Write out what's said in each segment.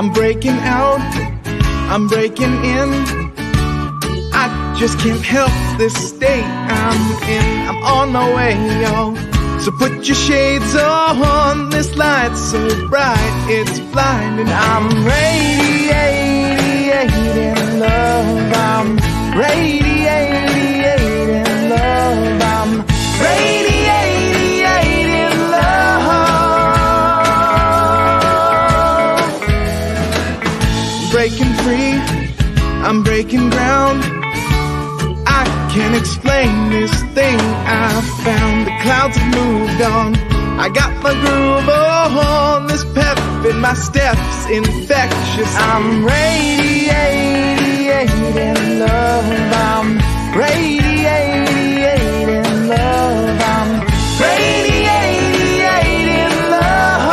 I'm breaking out, I'm breaking in. I just can't help this state I'm in. I'm on my way, y'all. So put your shades on, this light's so bright, it's blinding. I'm radiating love, I'm radiating love, I'm radiating love. Breaking free, I'm breaking ground. I can't explain this thing I found. The clouds have moved on. I got my groove on. This pep in my steps infectious. I'm radiating love. I'm radiating love. I'm radiating love.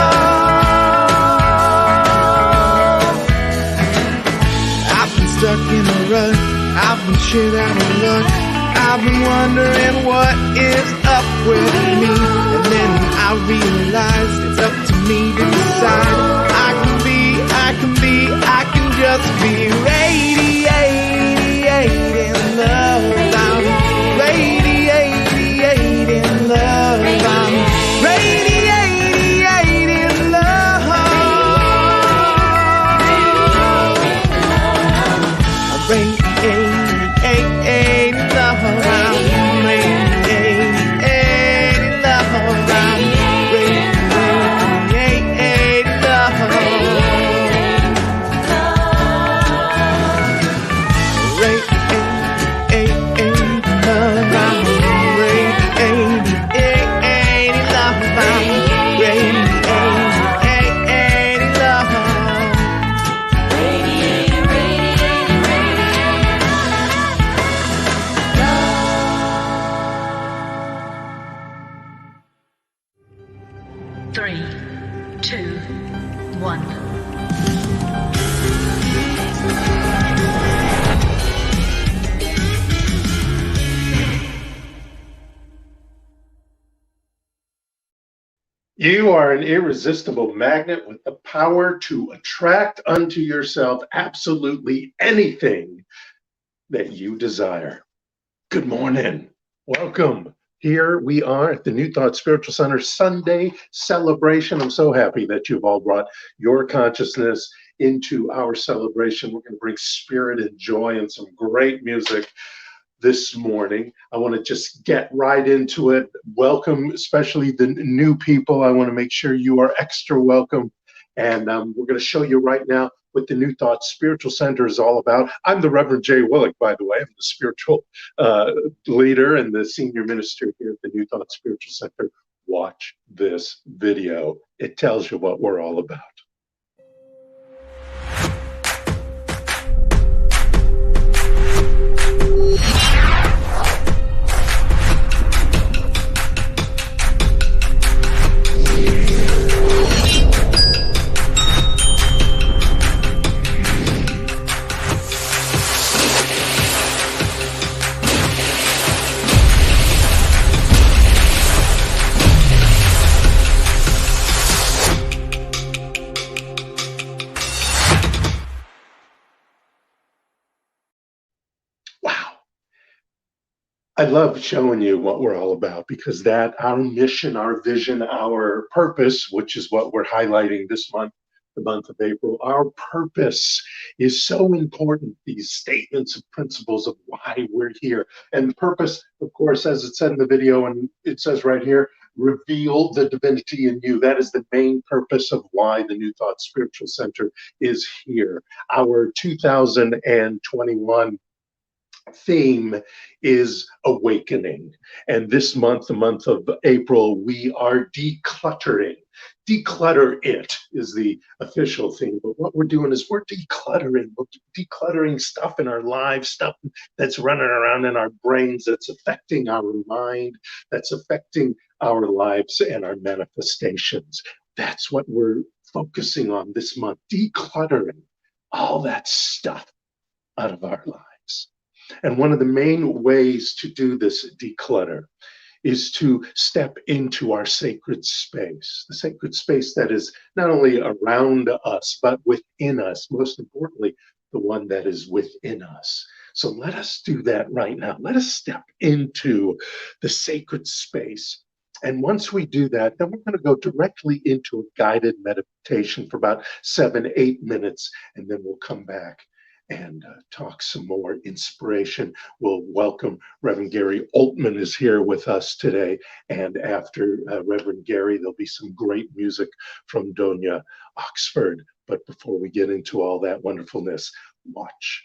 I've been stuck in a rut. I've been shit out of luck. I've been wondering what is up with me. And then I realized it's up to me to decide. I can just be radiating love. I'm radiating love. I'm radiating love. I'm radiating love. You are an irresistible magnet with the power to attract unto yourself absolutely anything that you desire. Good morning. Welcome. Here we are at the New Thought Spiritual Center Sunday celebration. I'm so happy that you've all brought your consciousness into our celebration. We're going to bring spirit and joy and some great music this morning. I want to just get right into it. Welcome, especially the new people. I want to make sure you are extra welcome. And we're going to show you right now what the New Thought Spiritual Center is all about. I'm the Reverend Jay Willick, by the way. I'm the spiritual leader and the senior minister here at the New Thought Spiritual Center. Watch this video. It tells you what we're all about. I love showing you what we're all about because that our mission, our vision, our purpose, which is what we're highlighting this month, the month of April, our purpose is so important. These statements of principles of why we're here. And the purpose, of course, as it said in the video, and it says right here, reveal the divinity in you. That is the main purpose of why the New Thought Spiritual Center is here. Our 2021 theme is awakening. And this month, the month of April, we are decluttering. Declutter it is the official thing. But what we're doing is we're decluttering. We're decluttering stuff in our lives, stuff that's running around in our brains, that's affecting our mind, that's affecting our lives and our manifestations. That's what we're focusing on this month, decluttering all that stuff out of our lives. And one of the main ways to do this declutter is to step into our sacred space, the sacred space that is not only around us, but within us, most importantly, the one that is within us. So let us do that right now. Let us step into the sacred space. And once we do that, then we're going to go directly into a guided meditation for about 7-8 minutes, and then we'll come back and talk some more inspiration. We'll welcome Reverend Gary Altman is here with us today. And after Reverend Gary, there'll be some great music from Donia Oxford. But before we get into all that wonderfulness, watch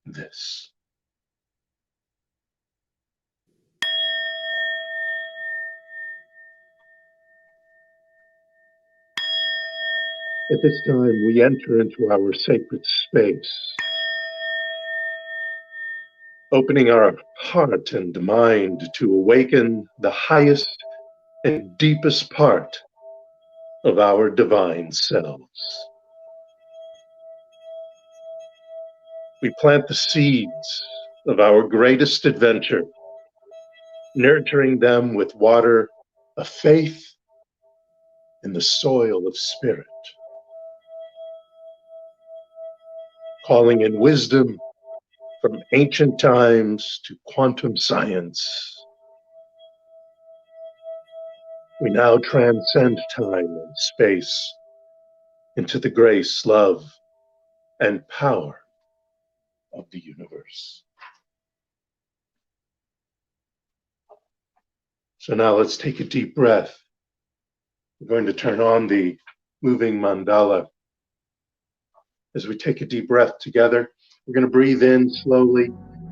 this. At this time, we enter into our sacred space, opening our heart and mind to awaken the highest and deepest part of our divine selves. We plant the seeds of our greatest adventure, nurturing them with water of faith and the soil of spirit, calling in wisdom from ancient times to quantum science. We now transcend time and space into the grace, love, and power of the universe. So now let's take a deep breath. We're going to turn on the moving mandala. As we take a deep breath together, we're going to breathe in slowly.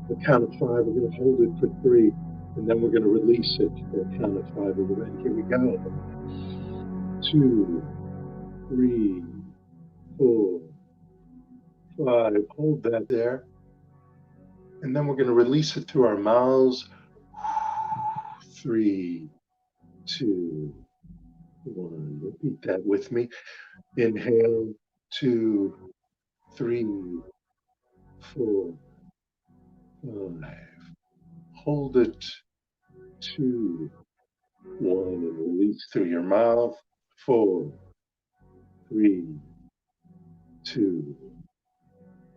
The count of 5, we're going to hold it for 3, and then we're going to release it for a count of 5. Are we ready? Here we go. 2, 3, 4, 5. Hold that there. And then we're going to release it through our mouths. 3, 2, 1. Repeat that with me. Inhale, 2, 3, 4, 5. Hold it, 2, 1, and release through your mouth. 4, 3, 2,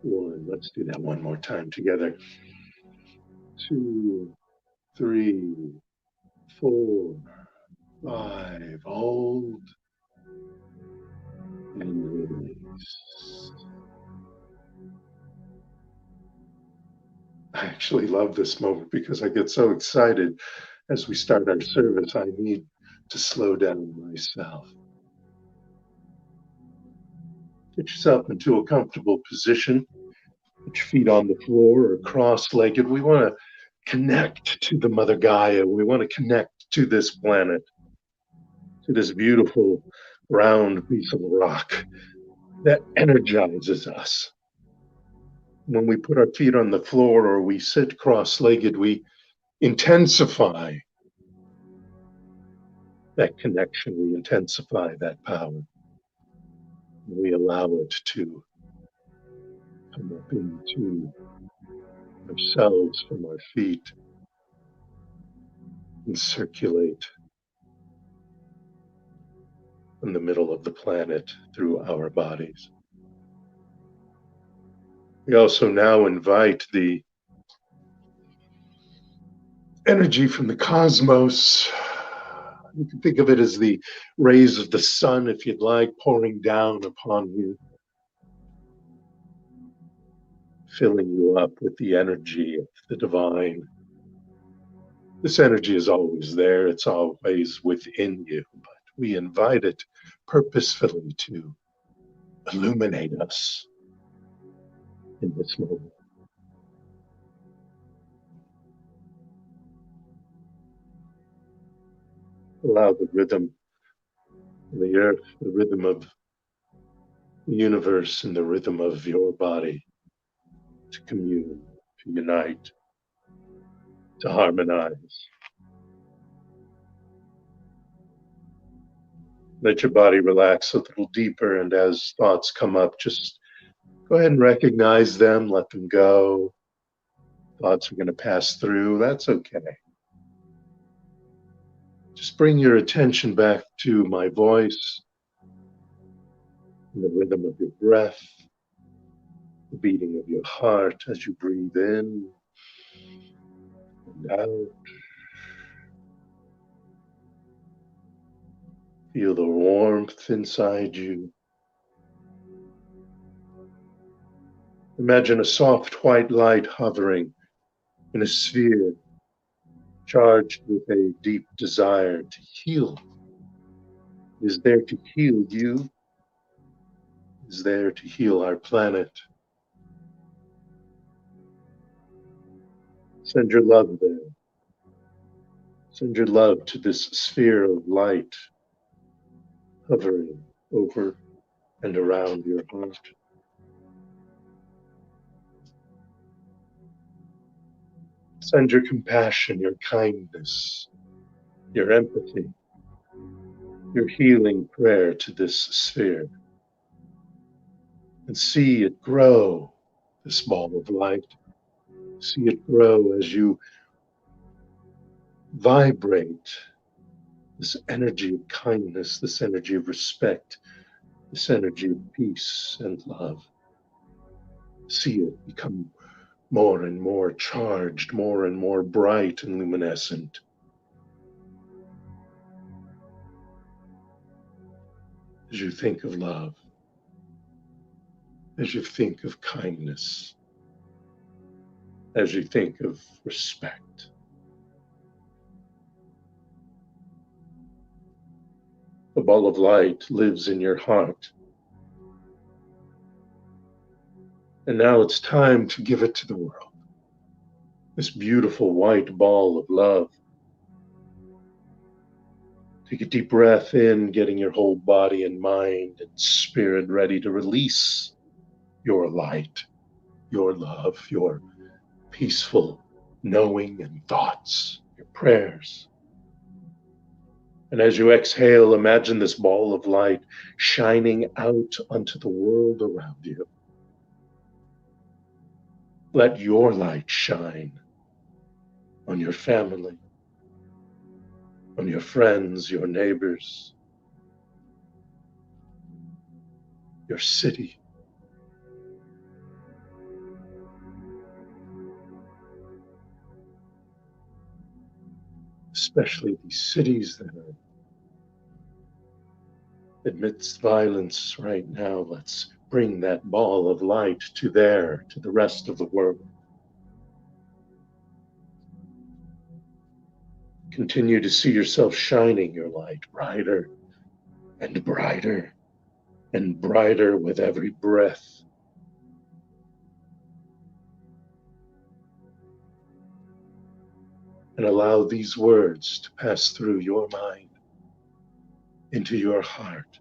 1. Let's do that one more time together. 2, 3, 4, 5. Hold and release. I actually love this moment because I get so excited as we start our service. I need to slow down myself. Get yourself into a comfortable position. Put your feet on the floor or cross-legged. We want to connect to the Mother Gaia. We want to connect to this planet, to this beautiful round piece of rock that energizes us. When we put our feet on the floor or we sit cross-legged, we intensify that connection. We intensify that power. We allow it to come up into ourselves from our feet and circulate in the middle of the planet through our bodies. We also now invite the energy from the cosmos. You can think of it as the rays of the sun, if you'd like, pouring down upon you, filling you up with the energy of the divine. This energy is always there. It's always within you, but we invite it purposefully to illuminate us in this moment. Allow the rhythm of the earth, the rhythm of the universe, and the rhythm of your body to commune, to unite, to harmonize. Let your body relax a little deeper, and as thoughts come up, just go ahead and recognize them, let them go. Thoughts are going to pass through. That's okay. Just bring your attention back to my voice, and the rhythm of your breath, the beating of your heart as you breathe in and out. Feel the warmth inside you. Imagine a soft white light hovering in a sphere charged with a deep desire to heal. It is there to heal you. It is there to heal our planet. Send your love there. Send your love to this sphere of light hovering over and around your heart. Send your compassion, your kindness, your empathy, your healing prayer to this sphere. And see it grow, this ball of light. See it grow as you vibrate this energy of kindness, this energy of respect, this energy of peace and love. See it become more and more charged, more and more bright and luminescent. As you think of love, as you think of kindness, as you think of respect. The ball of light lives in your heart. And now it's time to give it to the world. This beautiful white ball of love. Take a deep breath in, getting your whole body and mind and spirit ready to release your light, your love, your peaceful knowing and thoughts, your prayers. And as you exhale, imagine this ball of light shining out onto the world around you. Let your light shine on your family, on your friends, your neighbors, your city. Especially these cities that are amidst violence right now. Let's bring that ball of light to the rest of the world. Continue to see yourself shining your light brighter and brighter and brighter with every breath. And allow these words to pass through your mind, into your heart,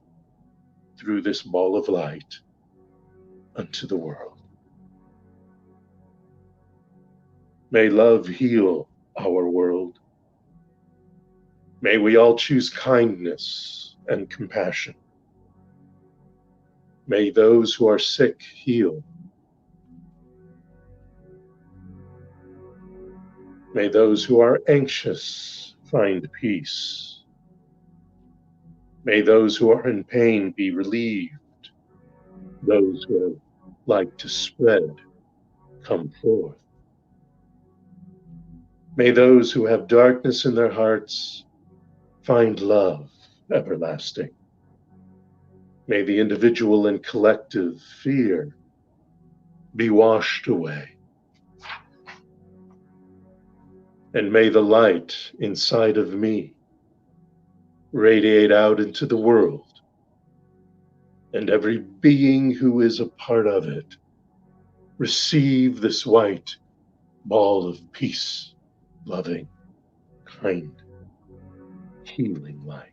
through this ball of light, unto the world. May love heal our world. May we all choose kindness and compassion. May those who are sick heal. May those who are anxious find peace. May those who are in pain be relieved. Those who have light to spread come forth. May those who have darkness in their hearts find love everlasting. May the individual and collective fear be washed away. And may the light inside of me radiate out into the world, and every being who is a part of it receive this white ball of peace, loving, kind, healing light.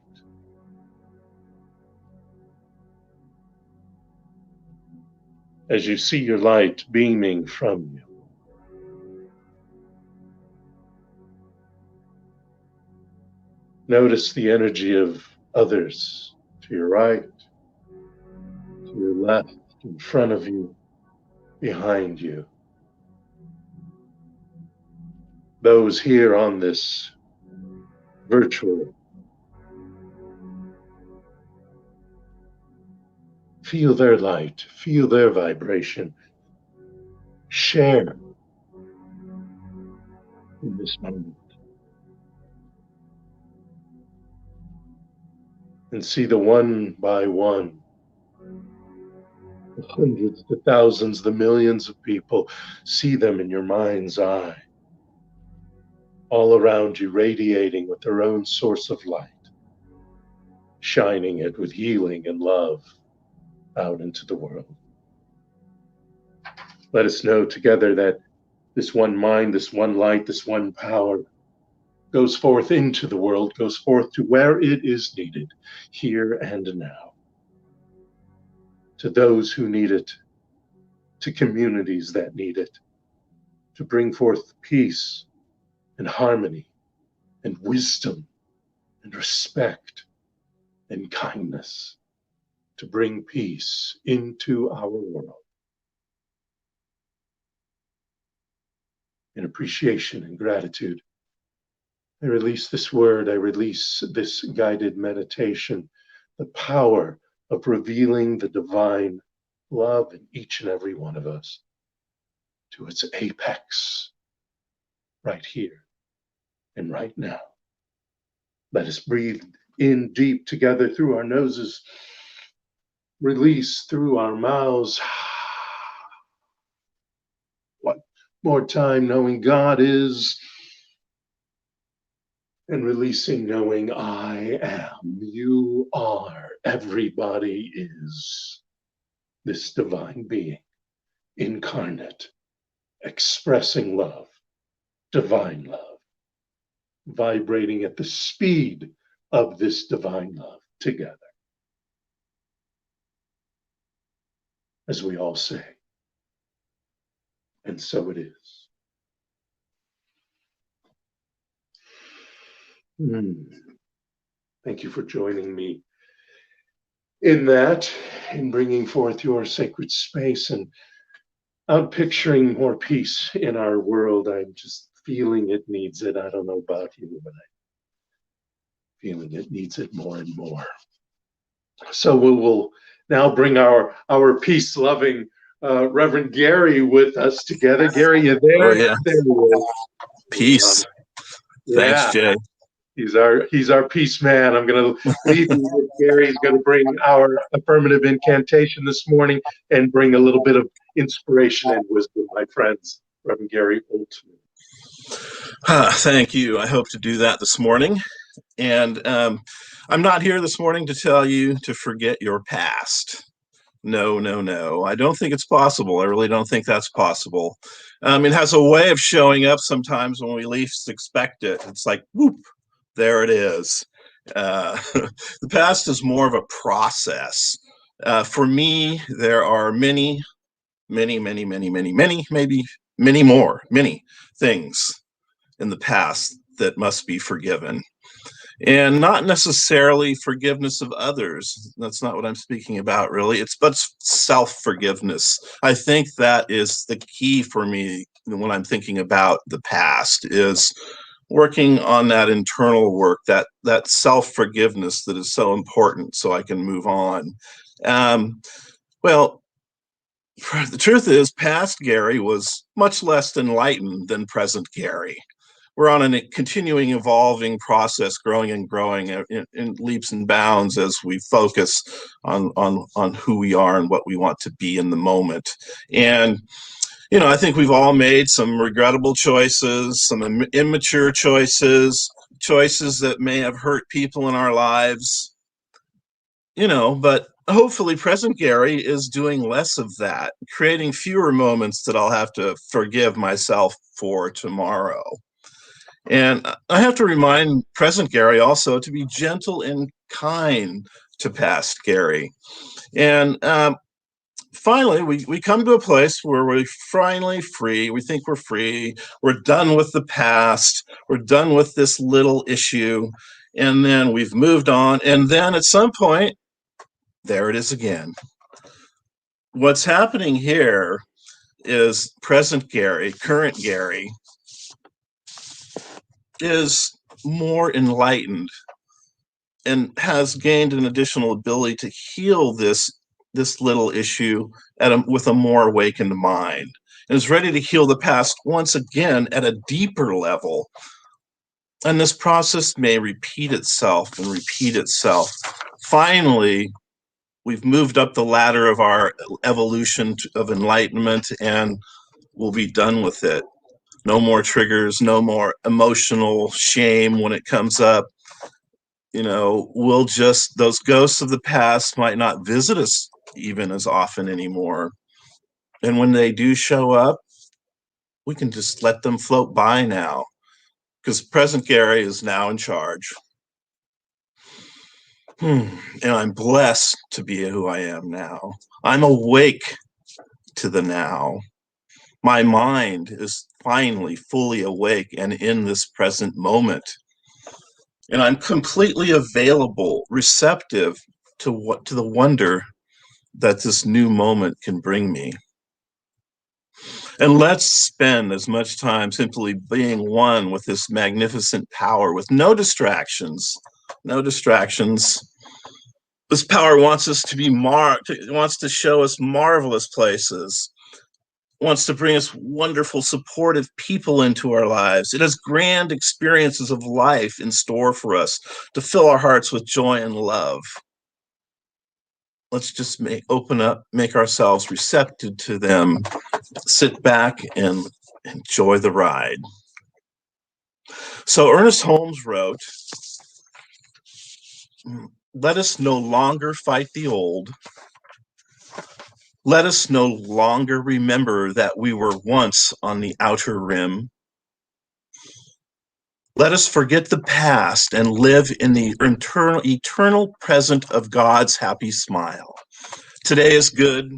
As you see your light beaming from you, notice the energy of others to your right, to your left, in front of you, behind you. Those here on this virtual Feel their light, feel their vibration. Share in this moment. And see the one by one, the hundreds, the thousands, the millions of people. See them in your mind's eye, all around you, radiating with their own source of light, shining it with healing and love out into the world. Let us know together that this one mind, this one light, this one power goes forth into the world, goes forth to where it is needed, here and now. To those who need it, to communities that need it, to bring forth peace and harmony and wisdom and respect and kindness, to bring peace into our world. In appreciation and gratitude, I release this word, I release this guided meditation, the power of revealing the divine love in each and every one of us to its apex right here and right now. Let us breathe in deep together through our noses, release through our mouths. One more time, knowing God is, and releasing, knowing I am, you are, everybody is this divine being, incarnate, expressing love, divine love, vibrating at the speed of this divine love together. As we all say, and so it is. Thank you for joining me in that, in bringing forth your sacred space and out picturing more peace in our world. I'm just feeling it needs it. I don't know about you, but I'm feeling it needs it more and more. So we will now bring our peace-loving Reverend Gary with us together. Gary, you there? Oh, yeah. There he is. Peace. Thanks, Jay. He's our peace man. I'm going to leave you with Gary. He's going to bring our affirmative incantation this morning and bring a little bit of inspiration and wisdom, my friends. Reverend Gary Oltman. Thank you. I hope to do that this morning. And I'm not here this morning to tell you to forget your past. No, no, no. I don't think it's possible. I really don't think that's possible. It has a way of showing up sometimes when we least expect it. It's like, whoop, there it is. The past is more of a process. For me, there are many things in the past that must be forgiven. And not necessarily forgiveness of others. That's not what I'm speaking about, really. But self-forgiveness. I think that is the key for me when I'm thinking about the past, is working on that internal work, that self-forgiveness that is so important so I can move on. Well, the truth is, past Gary was much less enlightened than present Gary. We're on a continuing evolving process, growing and growing in leaps and bounds as we focus on who we are and what we want to be in the moment. And, you know, I think we've all made some regrettable choices, some immature choices that may have hurt people in our lives, you know, but hopefully present Gary is doing less of that, creating fewer moments that I'll have to forgive myself for tomorrow. And I have to remind present Gary also to be gentle and kind to past Gary. And finally, we come to a place where we're finally free. We think we're free. We're done with the past. We're done with this little issue. And then we've moved on. And then at some point, there it is again. What's happening here is present Gary, current Gary, is more enlightened and has gained an additional ability to heal this this little issue with a more awakened mind, and is ready to heal the past once again at a deeper level. And this process may repeat itself and repeat itself. Finally, we've moved up the ladder of our evolution of enlightenment, and we'll be done with it. No more triggers, no more emotional shame when it comes up. Those ghosts of the past might not visit us even as often anymore. And when they do show up, we can just let them float by now, because present Gary is now in charge. And I'm blessed to be who I am now. I'm awake to the now. My mind is finally fully awake and in this present moment. And I'm completely available, receptive to the wonder that this new moment can bring me. And let's spend as much time simply being one with this magnificent power, with no distractions. No distractions. This power wants us to be marked. It wants to show us marvelous places. Wants to bring us wonderful, supportive people into our lives. It has grand experiences of life in store for us to fill our hearts with joy and love. Let's just open up, make ourselves receptive to them, sit back and enjoy the ride. So Ernest Holmes wrote, "Let us no longer fight the old. Let us no longer remember that we were once on the outer rim. Let us forget the past and live in the eternal present of God's happy smile. Today is good.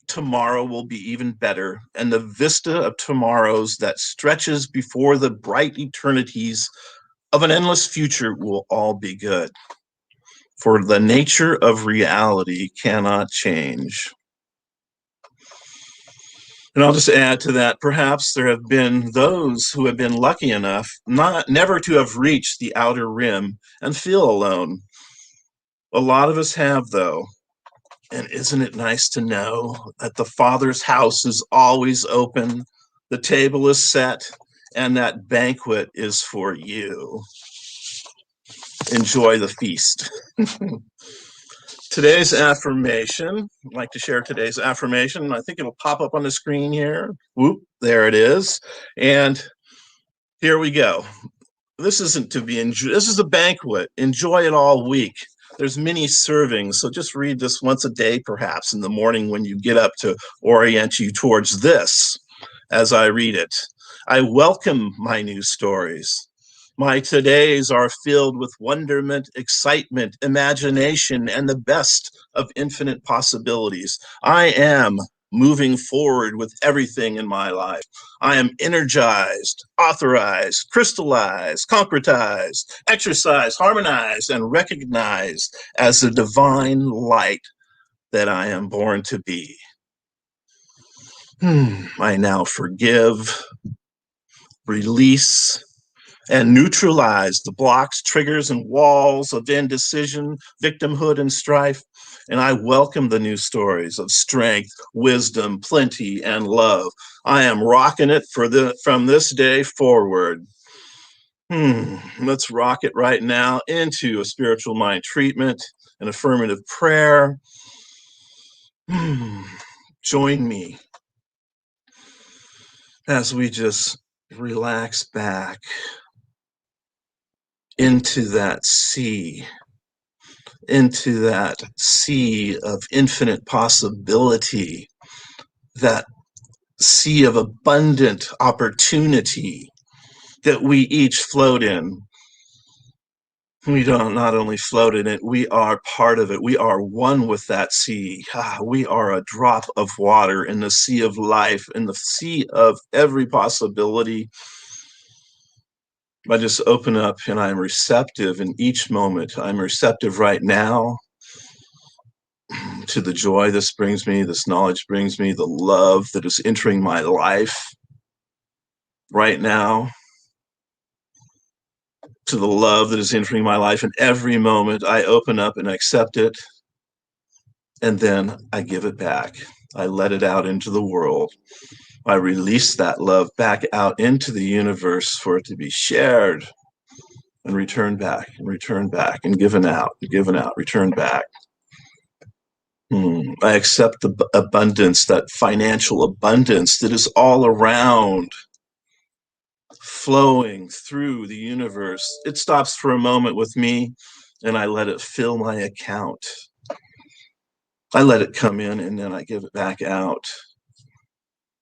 Tomorrow will be even better, and the vista of tomorrows that stretches before the bright eternities of an endless future will all be good. For the nature of reality cannot change." And I'll just add to that, perhaps there have been those who have been lucky enough never to have reached the outer rim and feel alone. A lot of us have, though. And isn't it nice to know that the Father's house is always open, the table is set, and that banquet is for you. Enjoy the feast. Today's affirmation, I'd like to share today's affirmation. I think it'll pop up on the screen here. Whoop, there it is. And here we go. This isn't to be enjoyed. This is a banquet. Enjoy it all week. There's many servings, so just read this once a day, perhaps in the morning when you get up, to orient you towards this as I read it. I welcome my new stories. My todays are filled with wonderment, excitement, imagination, and the best of infinite possibilities. I am moving forward with everything in my life. I am energized, authorized, crystallized, concretized, exercised, harmonized, and recognized as the divine light that I am born to be. I now forgive, release, and neutralize the blocks, triggers, and walls of indecision, victimhood, and strife. And I welcome the new stories of strength, wisdom, plenty, and love. I am rocking it from this day forward. Let's rock it right now into a spiritual mind treatment, an affirmative prayer. Join me as we just relax back into that sea of infinite possibility, that sea of abundant opportunity that we each float in. We don't not only float in it, we are part of it. We are one with that sea. We are a drop of water in the sea of life, in the sea of every possibility. I just open up and I'm receptive in each moment. I'm receptive right now to the joy this brings me, this knowledge brings me, the love that is entering my life right now, to the love that is entering my life in every moment. I open up and accept it. and then I give it back. I let it out into the world. I release that love back out into the universe for it to be shared and returned back and given out, returned back. I accept the abundance, that financial abundance that is all around, flowing through the universe. It stops for a moment with me, and I let it fill my account. I let it come in, and then I give it back out,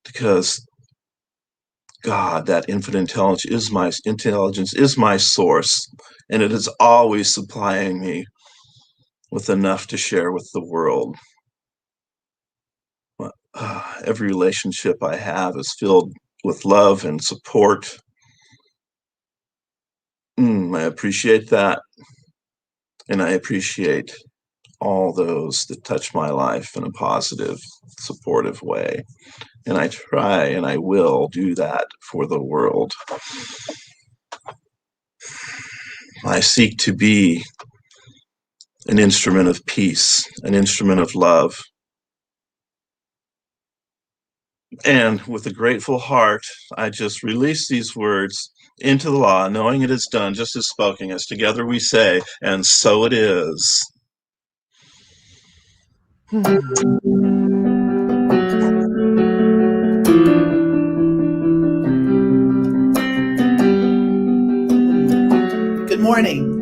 because God, that infinite intelligence is my source, and it is always supplying me with enough to share with the world. Every relationship I have is filled with love and support. I appreciate that, and I appreciate all those that touch my life in a positive, supportive way. And I try and I will do that for the world. I seek to be an instrument of peace, an instrument of love. And with a grateful heart, I just release these words into the law, knowing it is done just as spoken, as together we say, and so it is. Good morning.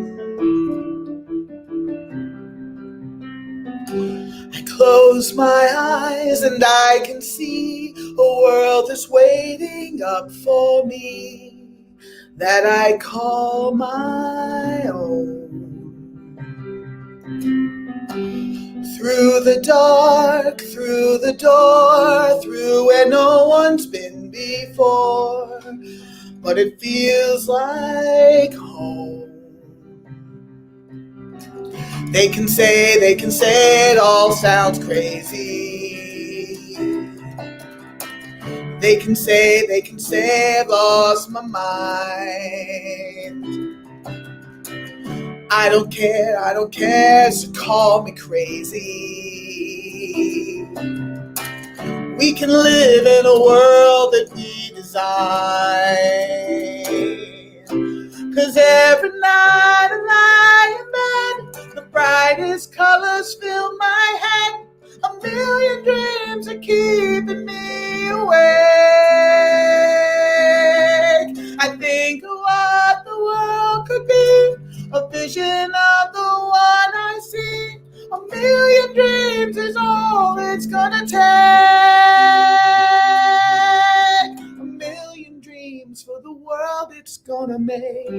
I close my eyes and I can see a world is waiting up for me that I call my own. Through the dark, through the door, through where no one's been before, but it feels like home. They can say it all sounds crazy. They can say I've lost my mind. I don't care, so call me crazy. We can live in a world that we design. 'Cause every night I lie in bed, the brightest colors fill my head. A million dreams are keeping me awake. I think of what the world could be, a vision of the one I see. A million dreams is all it's gonna take. A million dreams for the world it's gonna make.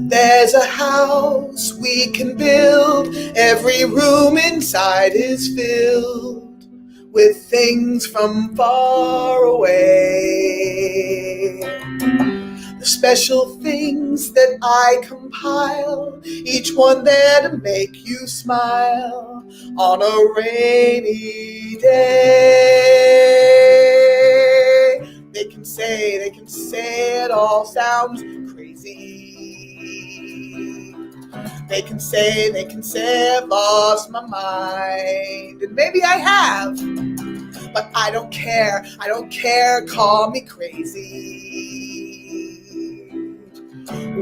There's a house we can build. Every room inside is filled with things from far away. The special things that I compile, each one there to make you smile on a rainy day. They can say it all sounds crazy. They can say I've lost my mind. And maybe I have, but I don't care, call me crazy.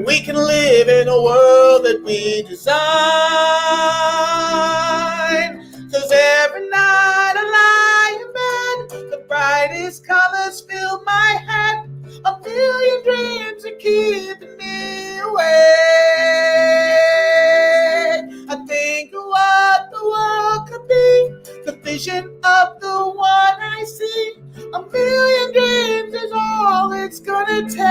We can live in a world that we design. 'Cause every night I lie in bed, the brightest colors fill my head. A million dreams are keeping me awake. I think of what the world could be, the vision of the one I see. A million dreams is all it's gonna take.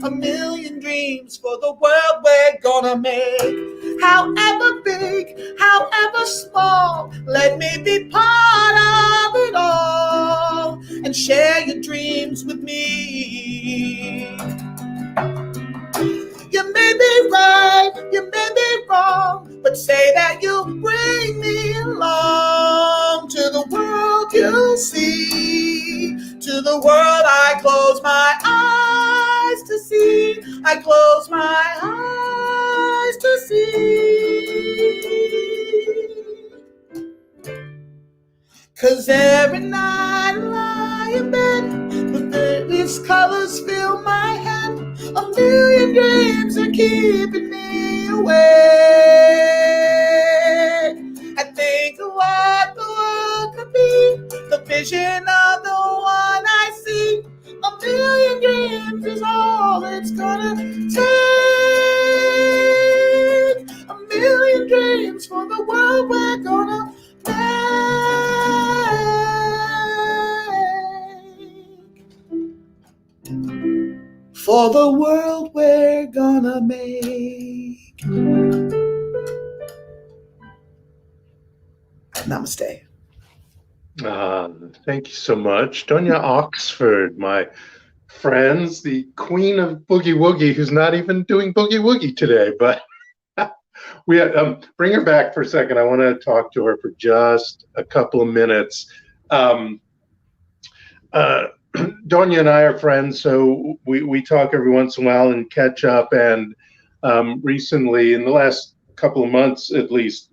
A million dreams for the world we're gonna make. However big, however small, let me be part of it all and share your dreams with me. You may be right, you may be wrong, but say that you'll bring me along to the world you'll see. To the world I close my eyes. I close my eyes to see. 'Cause every night I lie in bed, the various colors fill my head. A million dreams are keeping me awake. I think of what the world could be, the vision of the one I see. A million dreams is all it's gonna take. A million dreams for the world we're gonna make. For the world we're gonna make. Namaste. Thank you so much. Doña Oxford, my friends, the queen of Boogie Woogie, who's not even doing Boogie Woogie today, but we bring her back for a second. I want to talk to her for just a couple of minutes. Doña and I are friends, so we talk every once in a while and catch up. And recently, in the last couple of months at least,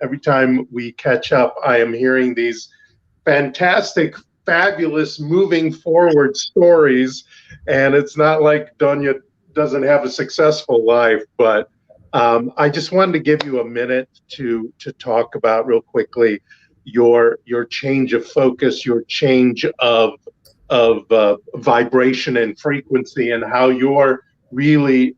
every time we catch up, I am hearing these fantastic, fabulous, moving forward stories. And it's not like Doña doesn't have a successful life, but I just wanted to give you a minute to talk about real quickly your change of focus, your change of vibration and frequency, and how you're really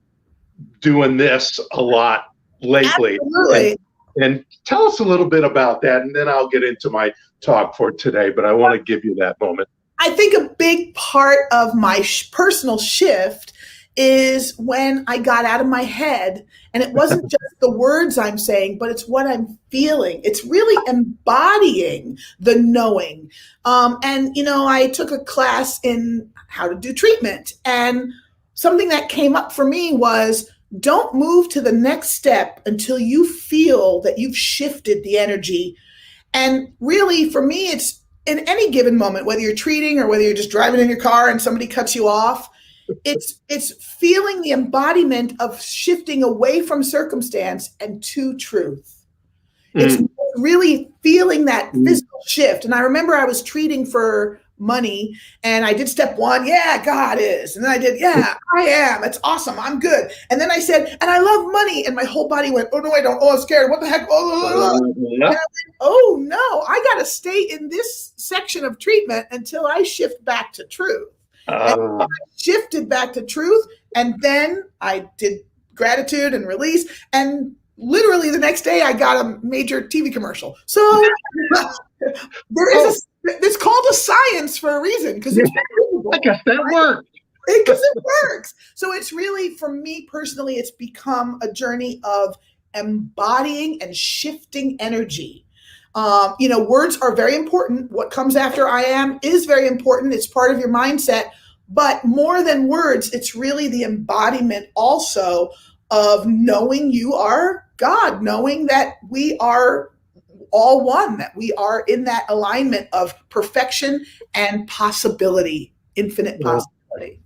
doing this a lot lately. Absolutely. And tell us a little bit about that, and then I'll get into my talk for today, but I want to give you that moment. I think a big part of my personal shift is when I got out of my head, and it wasn't just the words I'm saying, but it's what I'm feeling. It's really embodying the knowing. And, you know, I took a class in how to do treatment, and something that came up for me was don't move to the next step until you feel that you've shifted the energy. And really, for me, it's in any given moment, whether you're treating or whether you're just driving in your car and somebody cuts you off, it's feeling the embodiment of shifting away from circumstance and to truth. It's really feeling that physical shift. And I remember I was treating for money, and I did step one. Yeah, God is. And then I did, yeah, I am. It's awesome. I'm good. And then I said, and I love money. And my whole body went, oh, no, I don't. Oh, I'm scared. What the heck? Oh, and I went, oh no, I got to stay in this section of treatment until I shift back to truth. And I shifted back to truth. And then I did gratitude and release. And literally the next day I got a major TV commercial. So there is it's called a science for a reason, because it's I guess that worked. Because it works. So it's really, for me personally, it's become a journey of embodying and shifting energy. You know, words are very important. What comes after I am is very important. It's part of your mindset. But more than words, it's really the embodiment also of knowing you are God, knowing that we are all one, that we are in that alignment of perfection and possibility, infinite possibility.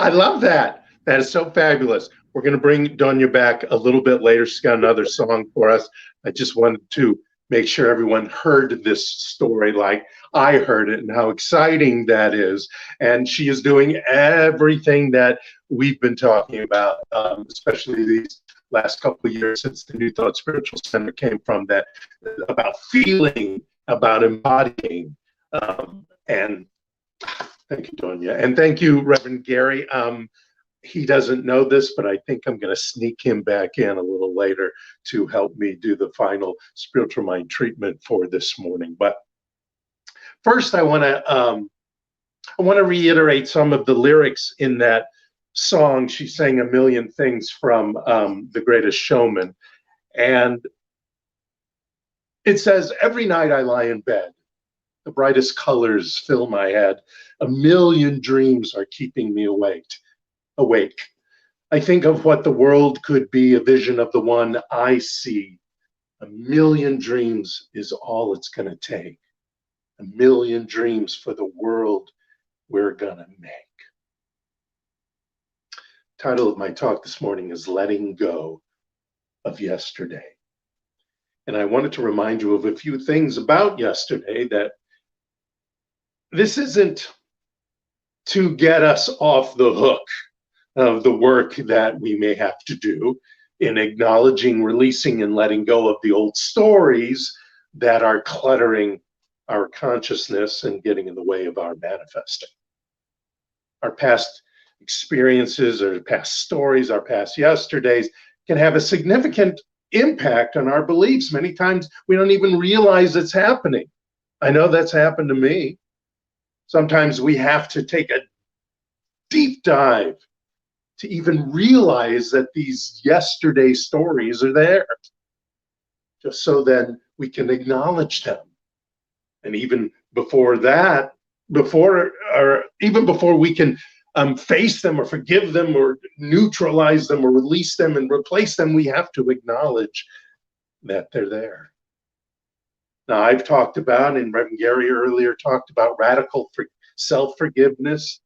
I love that. That is so fabulous. We're going to bring Doña back a little bit later. She's got another song for us. I just wanted to make sure everyone heard this story like I heard it, and how exciting that is. And she is doing everything that we've been talking about, especially these last couple of years since the New Thought Spiritual Center came from that, about feeling, about embodying. And thank you, Doña. And thank you, Reverend Gary. He doesn't know this, but I think I'm going to sneak him back in a little later to help me do the final spiritual mind treatment for this morning. But first, I want to reiterate some of the lyrics in that song. She sang a million things from The Greatest Showman. And it says, every night I lie in bed, the brightest colors fill my head. A million dreams are keeping me awake. I think of what the world could be, a vision of the one I see. A million dreams is all it's going to take. A million dreams for the world we're going to make. Title of my talk this morning is Letting Go of Yesterday. And I wanted to remind you of a few things about yesterday, that this isn't to get us off the hook of the work that we may have to do in acknowledging, releasing, and letting go of the old stories that are cluttering our consciousness and getting in the way of our manifesting. Our past experiences, our past stories, our past yesterdays can have a significant impact on our beliefs. Many times we don't even realize it's happening. I know that's happened to me. Sometimes we have to take a deep dive to even realize that these yesterday stories are there, just so then we can acknowledge them. And even before that, even before we can face them or forgive them or neutralize them or release them and replace them, we have to acknowledge that they're there. Now, I've talked about, and Reverend Gary earlier talked about, radical self-forgiveness.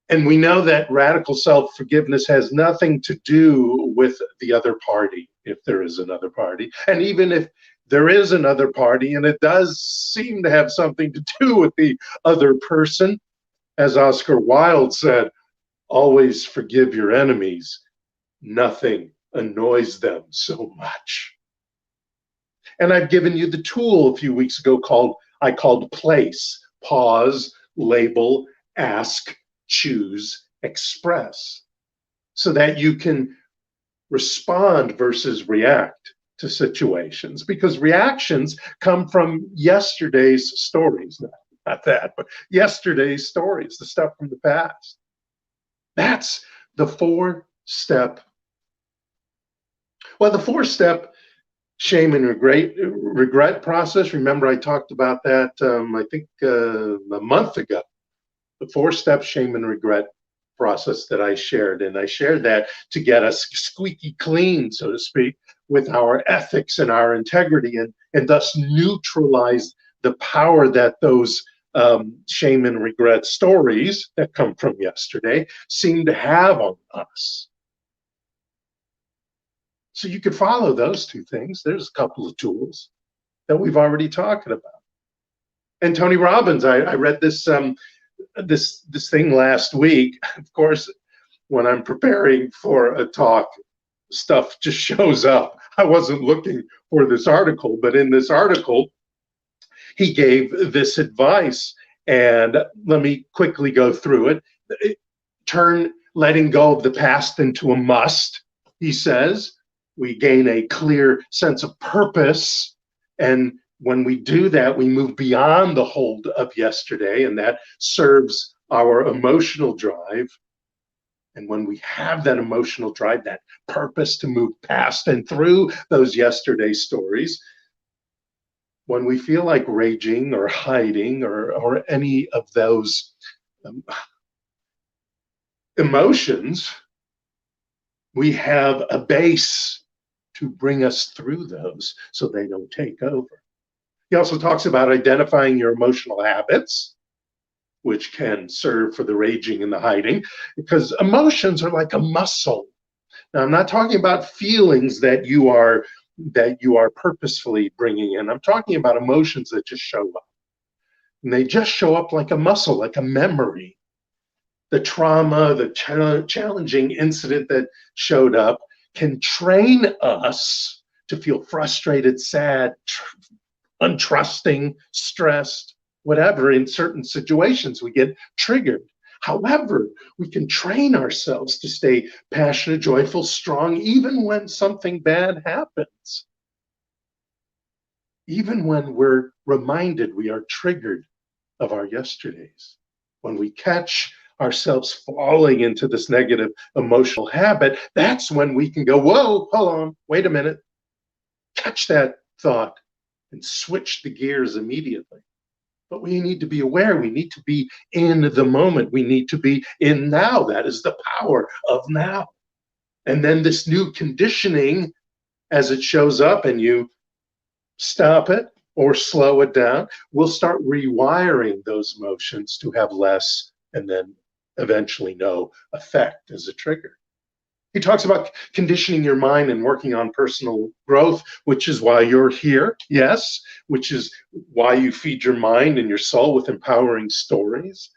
And we know that radical self-forgiveness has nothing to do with the other party, if there is another party. And even if there is another party, and it does seem to have something to do with the other person, as Oscar Wilde said, always forgive your enemies. Nothing annoys them so much. And I've given you the tool a few weeks ago I called place, pause, label, ask, choose, express, so that you can respond versus react to situations, because reactions come from yesterday's stories. Not that, but yesterday's stories, the stuff from the past. That's the four-step shame and regret process. Remember, I talked about that, I think a month ago. The four-step shame and regret process that I shared. And I shared that to get us squeaky clean, so to speak, with our ethics and our integrity, and thus neutralize the power that those shame and regret stories that come from yesterday seem to have on us. So you could follow those two things. There's a couple of tools that we've already talked about. And Tony Robbins, I read this this thing last week. Of course, when I'm preparing for a talk, stuff just shows up. I wasn't looking for this article, but in this article, he gave this advice, and let me quickly go through it. Turn letting go of the past into a must, he says. We gain a clear sense of purpose, and when we do that, we move beyond the hold of yesterday, and that serves our emotional drive. And when we have that emotional drive, that purpose to move past and through those yesterday stories, when we feel like raging or hiding or any of those emotions, we have a base to bring us through those so they don't take over. He also talks about identifying your emotional habits, which can serve for the raging and the hiding, because emotions are like a muscle. Now, I'm not talking about feelings that you are purposefully bringing in. I'm talking about emotions that just show up. And they just show up like a muscle, like a memory. The trauma, the challenging incident that showed up can train us to feel frustrated, sad, untrusting, stressed, whatever. In certain situations, we get triggered. However, we can train ourselves to stay passionate, joyful, strong, even when something bad happens. Even when we're reminded, we are triggered of our yesterdays. When we catch ourselves falling into this negative emotional habit, that's when we can go, whoa, hold on, wait a minute. Catch that thought and switch the gears immediately. But we need to be aware. We need to be in the moment. We need to be in now. That is the power of now. And then this new conditioning, as it shows up and you stop it or slow it down, we'll start rewiring those emotions to have less and then eventually no effect as a trigger. He talks about conditioning your mind and working on personal growth, which is why you're here, yes, which is why you feed your mind and your soul with empowering stories.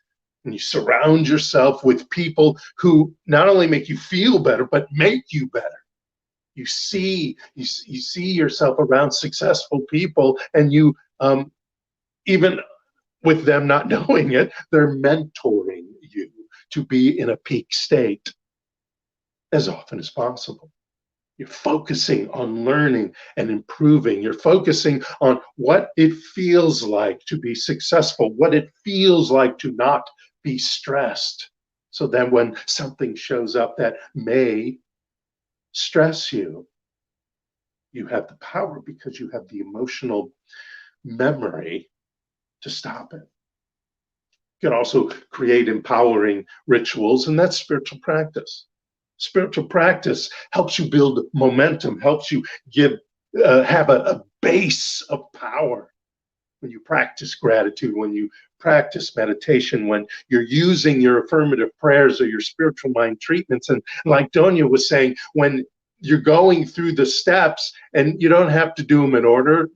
And you surround yourself with people who not only make you feel better, but make you better. You see yourself around successful people, and you, even with them not knowing it, they're mentoring you to be in a peak state as often as possible. You're focusing on learning and improving. You're focusing on what it feels like to be successful, what it feels like to not be stressed. So that when something shows up that may stress you, you have the power because you have the emotional memory to stop it. You can also create empowering rituals, and that's spiritual practice. Spiritual practice helps you build momentum, helps you have a base of power. When you practice gratitude, when you practice meditation, when you're using your affirmative prayers or your spiritual mind treatments, and like Donya was saying, when you're going through the steps, and you don't have to do them in order,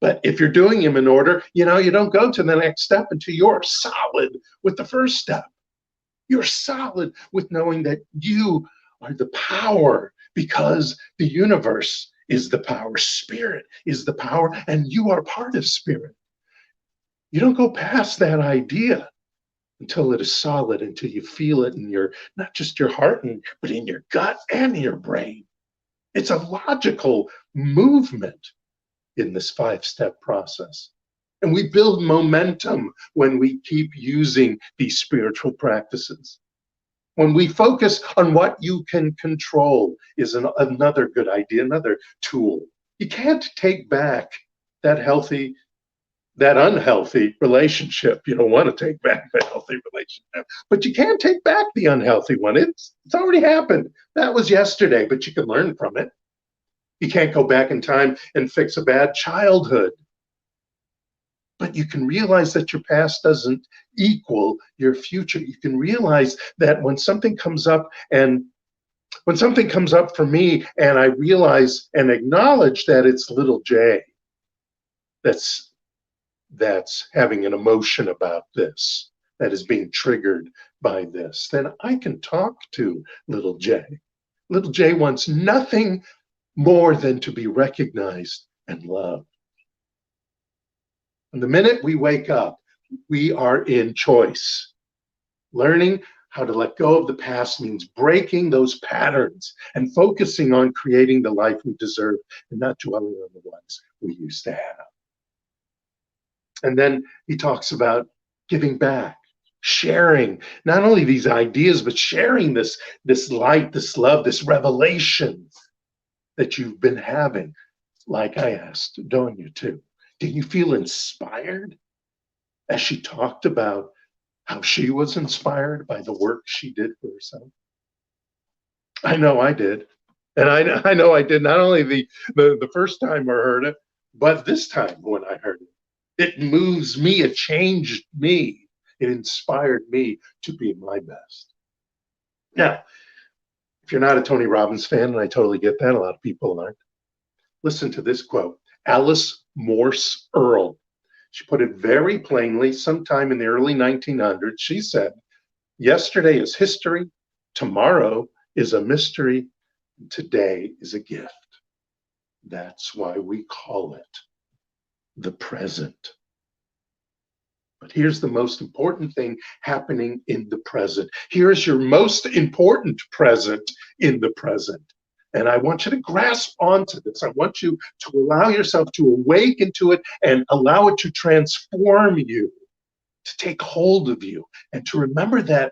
but if you're doing them in order, you don't go to the next step until you're solid with the first step. You're solid with knowing that you are the power, because the universe is the power, spirit is the power, and you are part of spirit. You don't go past that idea until it is solid, until you feel it in your, not just your heart, but in your gut and your brain. It's a logical movement in this 5-step process. And we build momentum when we keep using these spiritual practices. When we focus on what you can control is another good idea, another tool. You can't take back that unhealthy relationship. You don't want to take back that healthy relationship, but you can take back the unhealthy one. It's already happened. That was yesterday, but you can learn from it. You can't go back in time and fix a bad childhood. But you can realize that your past doesn't equal your future. You can realize that when something comes up for me, and I realize and acknowledge that it's little J that's having an emotion about this, that is being triggered by this, then I can talk to little J. Little J wants nothing more than to be recognized and loved. And the minute we wake up, we are in choice. Learning how to let go of the past means breaking those patterns and focusing on creating the life we deserve and not dwelling on the ones we used to have. And then he talks about giving back, sharing not only these ideas, but sharing this light, this love, this revelation that you've been having. Like I asked Donya too. Did you feel inspired as she talked about how she was inspired by the work she did for herself? I know I did. And I know I did not only the first time I heard it, but this time when I heard it. It moves me, it changed me, it inspired me to be my best. Now, if you're not a Tony Robbins fan, and I totally get that, a lot of people aren't, listen to this quote. Alice Morse Earl. She put it very plainly sometime in the early 1900s. She said, yesterday is history, tomorrow is a mystery, and today is a gift. That's why we call it the present. But here's the most important thing happening in the present. Here's your most important present in the present. And I want you to grasp onto this. I want you to allow yourself to awaken to it and allow it to transform you, to take hold of you, and to remember that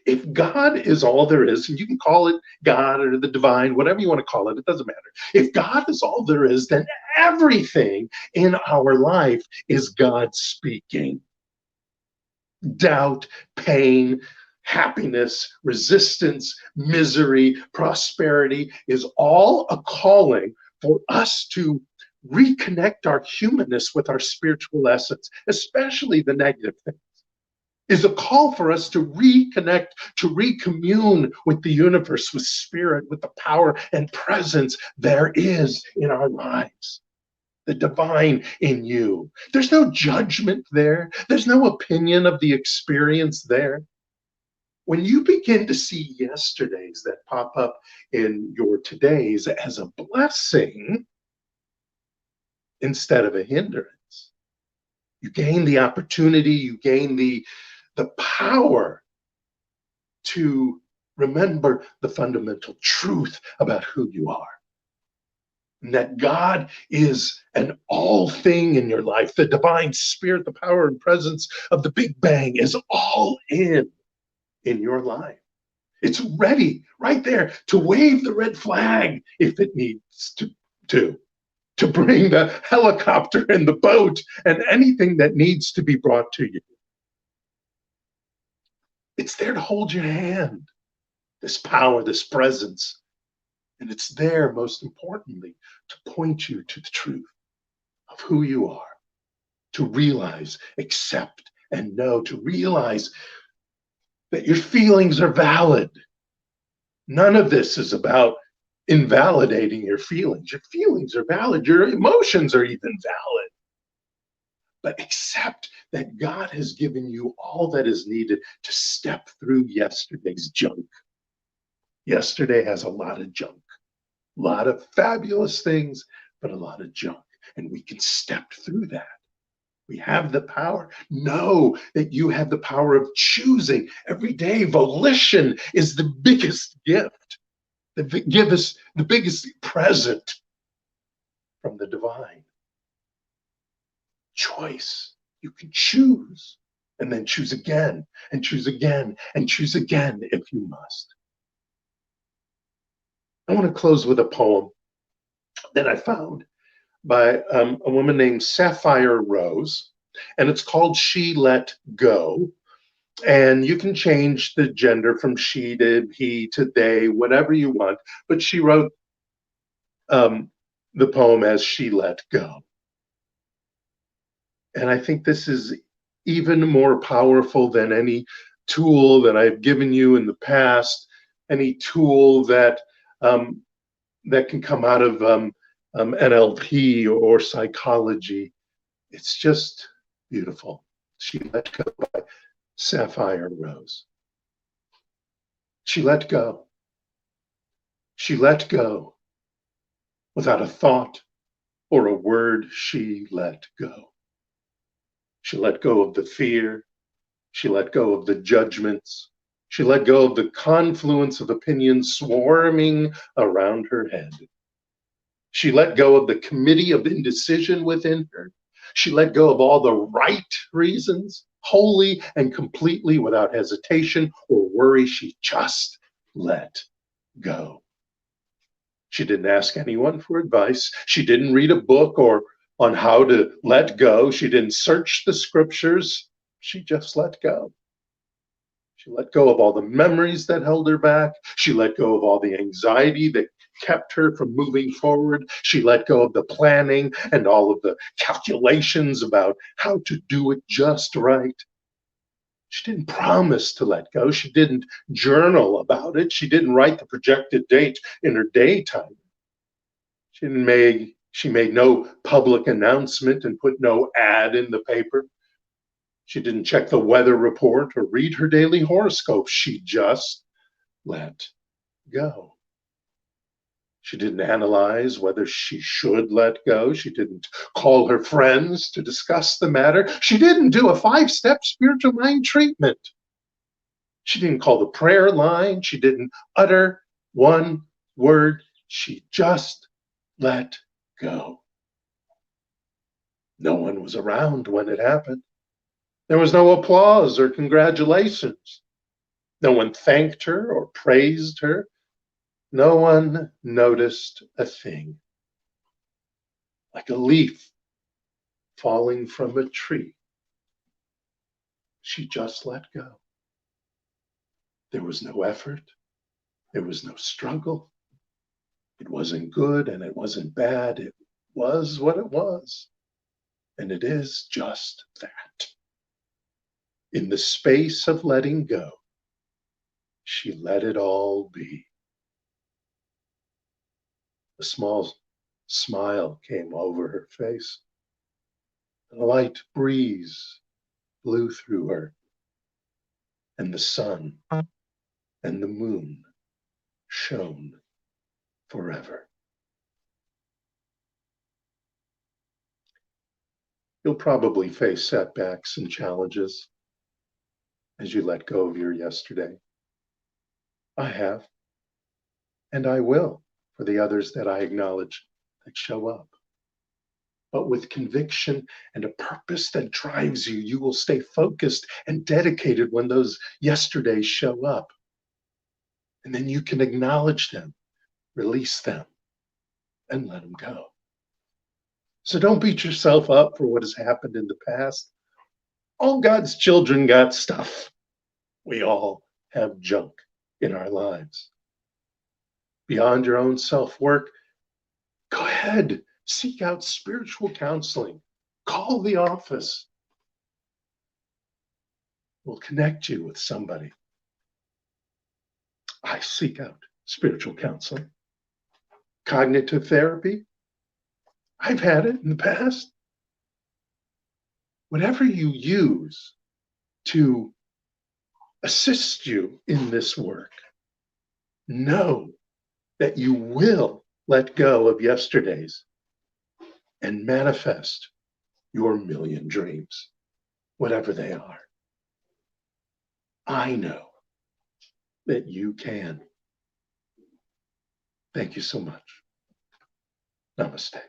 if God is all there is, and you can call it God or the divine, whatever you want to call it, it doesn't matter. If God is all there is, then everything in our life is God speaking. Doubt, pain, happiness, resistance, misery, prosperity is all a calling for us to reconnect our humanness with our spiritual essence, especially the negative things. is a call for us to reconnect, to recommune with the universe, with spirit, with the power and presence there is in our lives. The divine in you. There's no judgment there. There's no opinion of the experience there. When you begin to see yesterdays that pop up in your todays as a blessing instead of a hindrance, you gain the opportunity, you gain the power to remember the fundamental truth about who you are. And that God is an all thing in your life. The divine spirit, the power and presence of the Big Bang is all in your life. It's ready right there to wave the red flag if it needs to bring the helicopter and the boat and anything that needs to be brought to you. It's there to hold your hand, this power, this presence. And it's there, most importantly, to point you to the truth of who you are, to realize, accept, and know, to realize that your feelings are valid. None of this is about invalidating your feelings. Your feelings are valid. Your emotions are even valid. But accept that God has given you all that is needed to step through yesterday's junk. Yesterday has a lot of junk, a lot of fabulous things, but a lot of junk. And we can step through that. We have the power. Know that you have the power of choosing every day. Volition is the biggest gift. Give us the biggest present from the divine. Choice. You can choose and then choose again and choose again and choose again if you must. I want to close with a poem that I found by a woman named Sapphire Rose, and it's called She Let Go. And you can change the gender from she to he to they, whatever you want. But she wrote the poem as She Let Go. And I think this is even more powerful than any tool that I've given you in the past, any tool that that can come out of NLP or psychology. It's just beautiful. She Let Go by Sapphire Rose. She let go. She let go. Without a thought or a word, she let go. She let go of the fear. She let go of the judgments. She let go of the confluence of opinions swarming around her head. She let go of the committee of indecision within her. She let go of all the right reasons, wholly and completely without hesitation or worry. She just let go. She didn't ask anyone for advice. She didn't read a book or on how to let go. She didn't search the scriptures. She just let go. She let go of all the memories that held her back. She let go of all the anxiety that kept her from moving forward. She let go of the planning and all of the calculations about how to do it just right. She didn't promise to let go. She didn't journal about it. She didn't write the projected date in her daytime. She made no public announcement and put no ad in the paper. She didn't check the weather report or read her daily horoscope. She just let go. She didn't analyze whether she should let go. She didn't call her friends to discuss the matter. She didn't do a 5-step spiritual mind treatment. She didn't call the prayer line. She didn't utter one word. She just let go. No one was around when it happened. There was no applause or congratulations. No one thanked her or praised her. No one noticed a thing. Like a leaf falling from a tree, she just let go. There was no effort. There was no struggle. It wasn't good and it wasn't bad. It was what it was. And it is just that. In the space of letting go, she let it all be. A small smile came over her face. A light breeze blew through her, and the sun and the moon shone forever. You'll probably face setbacks and challenges as you let go of your yesterday. I have, and I will for the others that I acknowledge that show up. But with conviction and a purpose that drives you, you will stay focused and dedicated when those yesterdays show up. And then you can acknowledge them, release them, and let them go. So don't beat yourself up for what has happened in the past. All God's children got stuff. We all have junk in our lives. Beyond your own self-work, go ahead, seek out spiritual counseling. Call the office. We'll connect you with somebody. I seek out spiritual counseling. Cognitive therapy, I've had it in the past. Whatever you use to assist you in this work, know that you will let go of yesterdays and manifest your million dreams, whatever they are. I know that you can. Thank you so much. Namaste.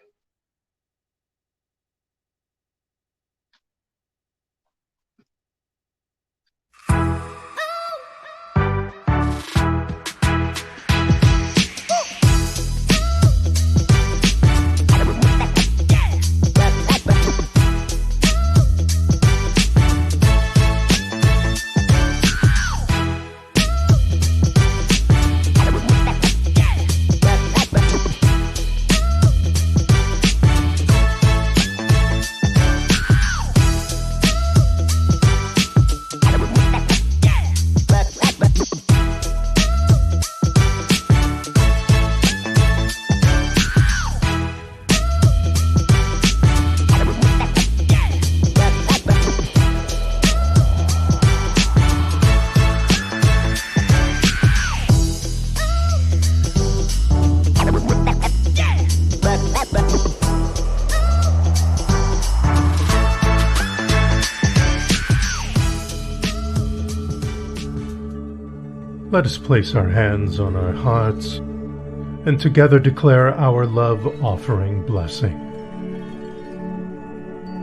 Let us place our hands on our hearts and together declare our love offering blessing.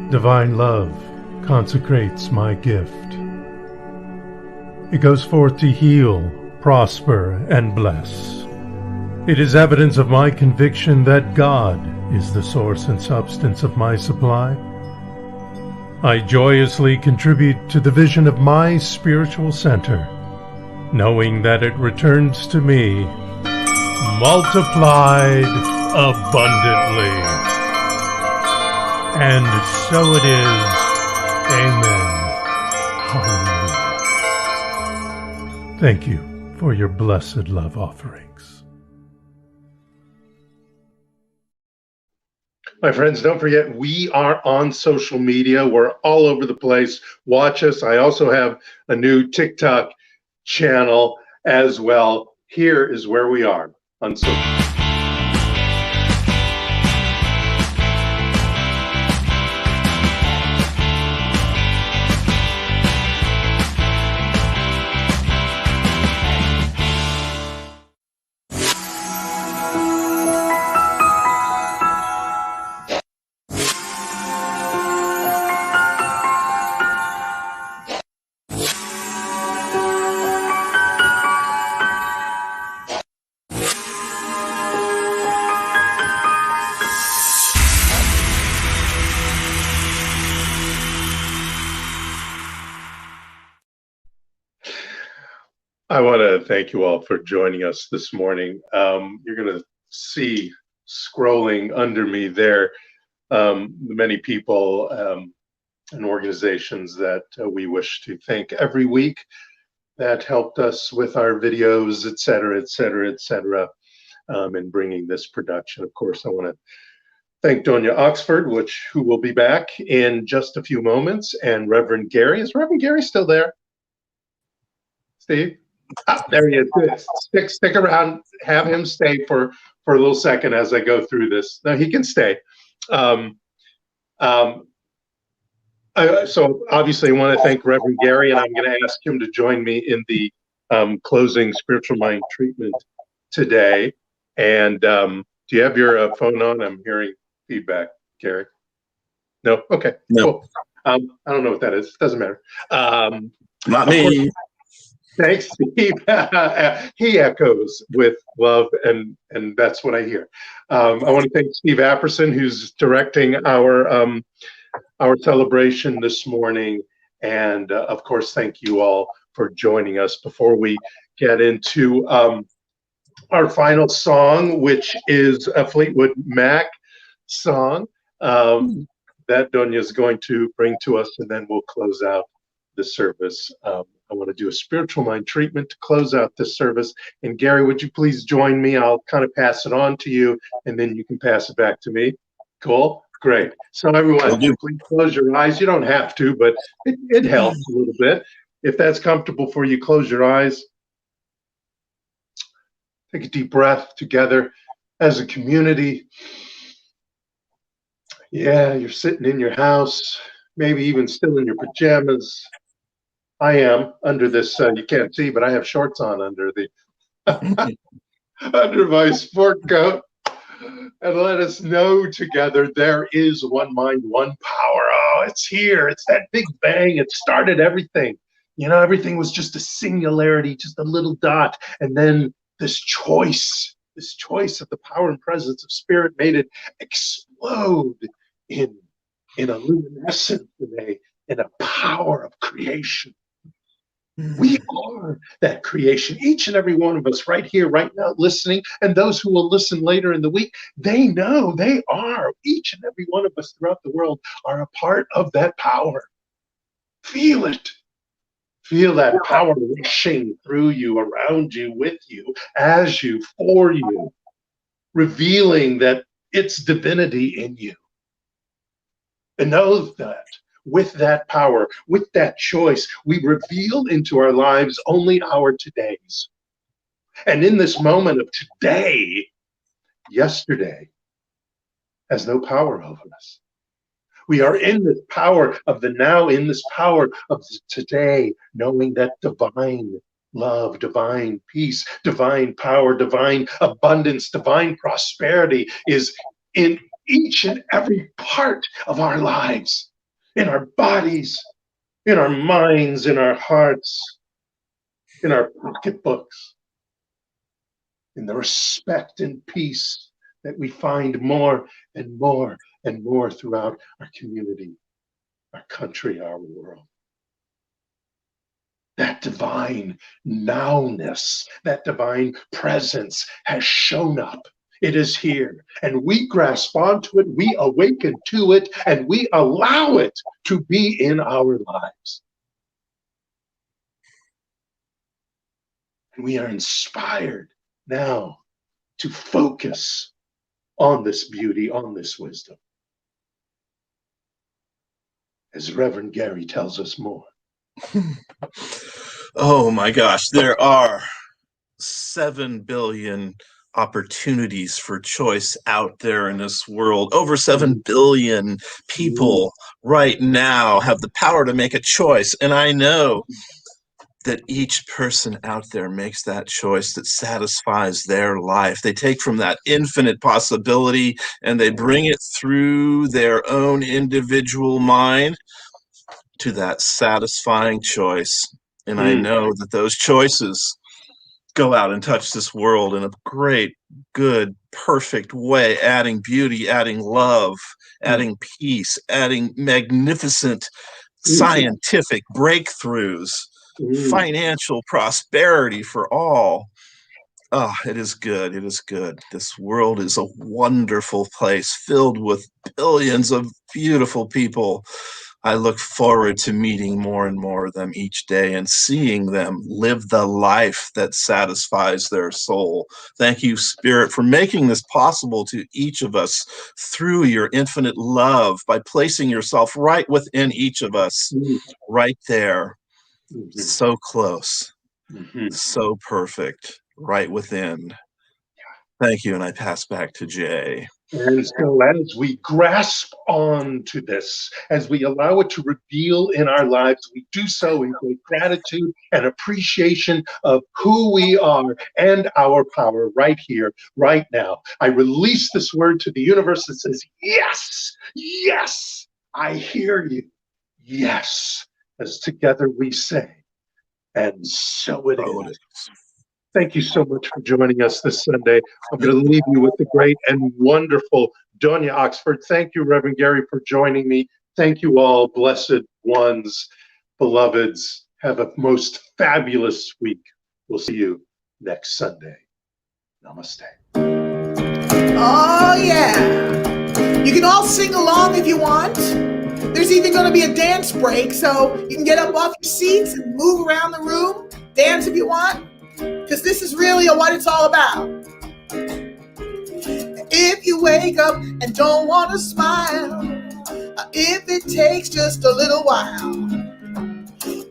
Divine love consecrates my gift. It goes forth to heal, prosper, and bless. It is evidence of my conviction that God is the source and substance of my supply. I joyously contribute to the vision of my spiritual center, knowing that it returns to me multiplied abundantly. And so it is. Amen. Hallelujah. Thank you for your blessed love offerings. My friends, don't forget, we are on social media. We're all over the place. Watch us. I also have a new TikTok channel as well. Here is where we are on social. I want to thank you all for joining us this morning. You're going to see scrolling under me there many people and organizations that we wish to thank every week that helped us with our videos, et cetera, et cetera, et cetera, in bringing this production. Of course, I want to thank Donia Oxford, who will be back in just a few moments, and Reverend Gary. Is Reverend Gary still there? Steve? Ah, there he is. Good. Stick around. Have him stay for a little second as I go through this. No, he can stay. So obviously I want to thank Reverend Gary, and I'm going to ask him to join me in the closing spiritual mind treatment today. And do you have your phone on? I'm hearing feedback, Gary. No? Okay, no. Cool. I don't know what that is. Doesn't matter. Not me. Thanks, Steve. He echoes with love, and that's what I hear. I want to thank Steve Apperson, who's directing our celebration this morning, and of course, thank you all for joining us. Before we get into our final song, which is a Fleetwood Mac song that Donia is going to bring to us, and then we'll close out the service. I want to do a spiritual mind treatment to close out this service. And Gary, would you please join me? I'll kind of pass it on to you, and then you can pass it back to me. Cool? Great. So everyone, please close your eyes. You don't have to, but it helps a little bit. If that's comfortable for you, close your eyes. Take a deep breath together as a community. Yeah, you're sitting in your house, maybe even still in your pajamas. I am under this, you can't see, but I have shorts on under the under my sport coat. And let us know together there is one mind, one power. Oh, it's here. It's that big bang. It started everything. You know, everything was just a singularity, just a little dot. And then this choice of the power and presence of spirit made it explode in a luminescence, in a power of creation. We are that creation. Each and every one of us right here, right now, listening, and those who will listen later in the week, they know they are. Each and every one of us throughout the world are a part of that power. Feel it. Feel that power rushing through you, around you, with you, as you, for you, revealing that it's divinity in you. And know that with that power, with that choice, we reveal into our lives only our todays. And in this moment of today, yesterday has no power over us. We are in this power of the now, in this power of today, knowing that divine love, divine peace, divine power, divine abundance, divine prosperity is in each and every part of our lives. In our bodies, in our minds, in our hearts, in our pocketbooks, in the respect and peace that we find more and more and more throughout our community, our country, our world. That divine nowness, that divine presence has shown up. It is here, and we grasp onto it, we awaken to it, and we allow it to be in our lives. And we are inspired now to focus on this beauty, on this wisdom. As Reverend Gary tells us more. Oh my gosh, there are 7 billion opportunities for choice out there in this world. Over 7 billion people right now have the power to make a choice. And I know that each person out there makes that choice that satisfies their life. They take from that infinite possibility and they bring it through their own individual mind to that satisfying choice. And I know that those choices go out and touch this world in a great, good, perfect way, adding beauty, adding love, adding peace, adding magnificent scientific breakthroughs, financial prosperity for all. Oh, it is good. It is good. This world is a wonderful place filled with billions of beautiful people. I look forward to meeting more and more of them each day and seeing them live the life that satisfies their soul. Thank you, Spirit, for making this possible to each of us through your infinite love by placing yourself right within each of us, right there, so close, so perfect, right within. Thank you, and I pass back to Jay. And so as we grasp on to this, as we allow it to reveal in our lives, we do so in great gratitude and appreciation of who we are and our power right here, right now. I release this word to the universe that says, yes, yes, I hear you. Yes, as together we say, and so it is. Thank you so much for joining us this Sunday. I'm going to leave you with the great and wonderful Donia Oxford. Thank you, Reverend Gary, for joining me. Thank you all, blessed ones, beloveds. Have a most fabulous week. We'll see you next Sunday. Namaste. Oh, yeah. You can all sing along if you want. There's even going to be a dance break, so you can get up off your seats and move around the room. Dance if you want. Because this is really what it's all about. If you wake up and don't want to smile, if it takes just a little while,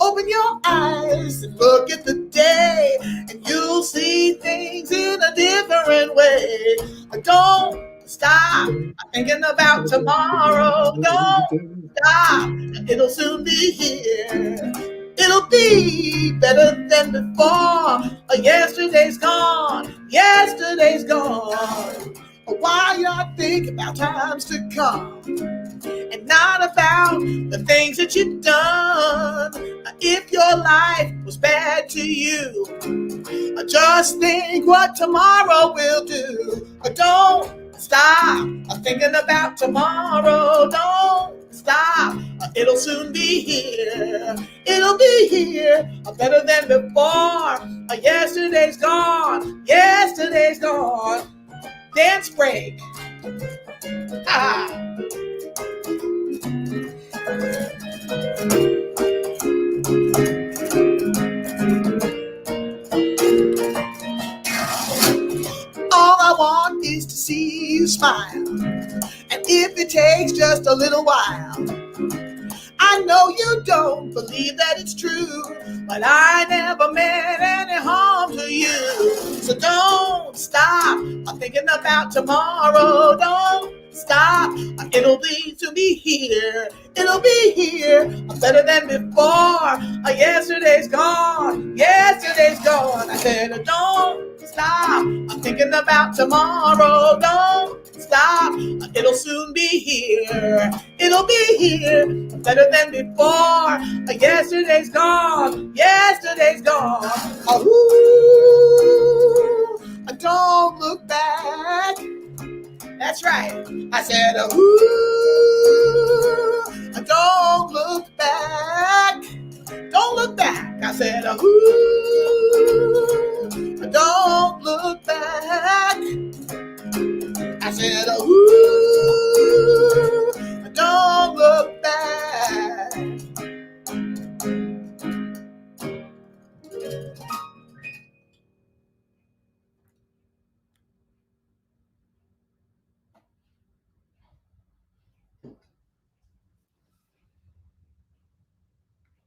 open your eyes and look at the day, and you'll see things in a different way. Don't stop thinking about tomorrow. Don't stop, it'll soon be here. It'll be better than before. Yesterday's gone. Yesterday's gone. Why not think about times to come and not about the things that you've done? If your life was bad to you, just think what tomorrow will do. Don't stop thinking about tomorrow. Don't stop. It'll soon be here. It'll be here better than before. Yesterday's gone. Yesterday's gone. Dance break. Ah. All I want is to see you smile. And if it takes just a little while, I know you don't believe that it's true, but I never meant any harm to you. So don't stop thinking about tomorrow. Don't stop. It'll be here. It'll be here better than before. Yesterday's gone. Yesterday's gone. I said, don't stop thinking about tomorrow. Don't stop. It'll soon be here. It'll be here better than before. Yesterday's gone. Yesterday's gone. Ooh, don't look back. That's right. I said, ooh, don't look back. Don't look back. I said, ooh.